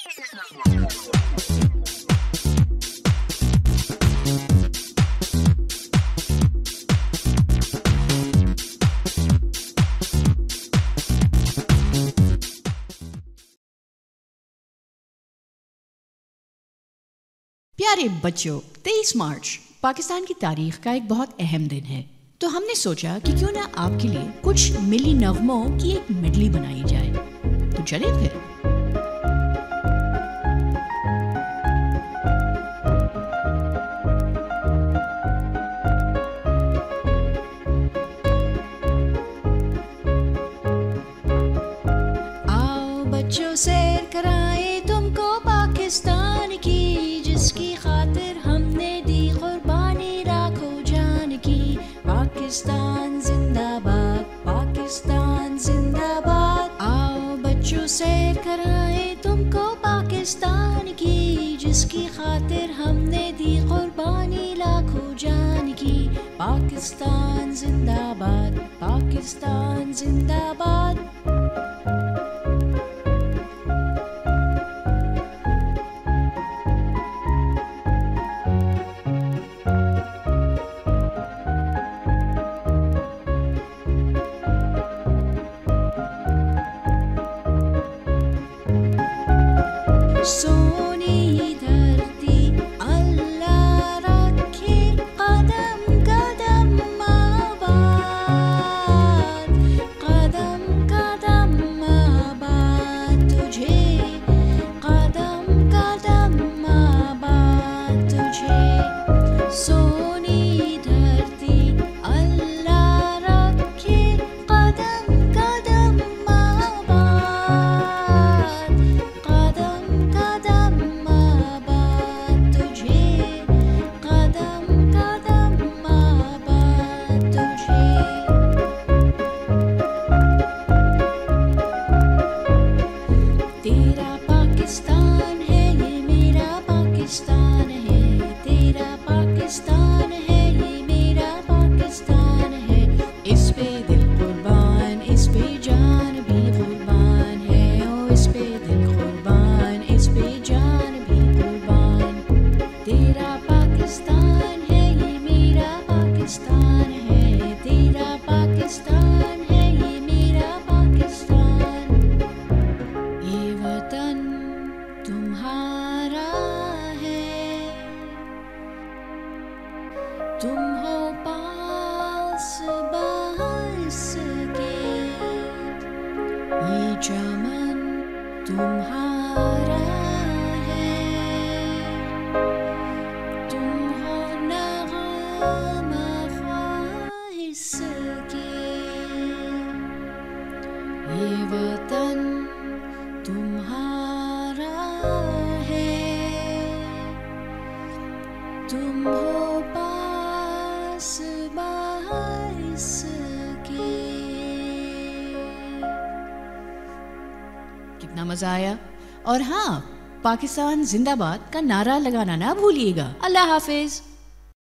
प्यारे बच्चों, 23 मार्च पाकिस्तान की तारीख का एक बहुत अहम दिन है। तो हमने सोचा कि क्यों ना आपके लिए कुछ मिली नगमों की एक मेडली बनाई जाए। तो चलिए फिर। आओ बच्चों, सैर कराए तुमको पाकिस्तान की, जिसकी खातिर हमने दी कुर्बानी लाखों जान की। पाकिस्तान जिंदाबाद, पाकिस्तान जिंदाबाद। आओ बच्चों, सैर कराए तुमको पाकिस्तान की, जिसकी खातिर हमने दी कुर्बानी लाखों जान की। पाकिस्तान जिंदाबाद, पाकिस्तान जिंदाबाद। सोनी धरती अल्लाह रखे, कदम कदम आबाद, कदम कदम आबाद तुझे, कदम कदम आबाद तुझे। सोनी धरती अल्लाह रखे, कदम कदम आबाद, कदम कदम आबाद तुझे, कदम कदम आबाद तुझे। तेरा पाकिस्तान है ये मेरा पाकिस्तान है, तेरा पाकिस्तान है ये मेरा पाकिस्तान है। इस पे दिल कुर्बान, इस पे जान भी कुर्बान है। ओ इस पे दिल कुर्बान, इस पे जान भी कुर्बान। तेरा पाकिस्तान है ये मेरा पाकिस्तान है, तेरा पाकिस्तान है ये मेरा पाकिस्तान। ये वतन तुम्हारा है, तुम हो पास बास के। ये चमन तुम्हारा है, तुम हो नग़मा ख्वाहिश के। ये वतन तुम्हारा है, तुम हो पास बास के। कितना मजा आया। और हाँ, पाकिस्तान जिंदाबाद का नारा लगाना ना भूलिएगा। अल्लाह हाफिज।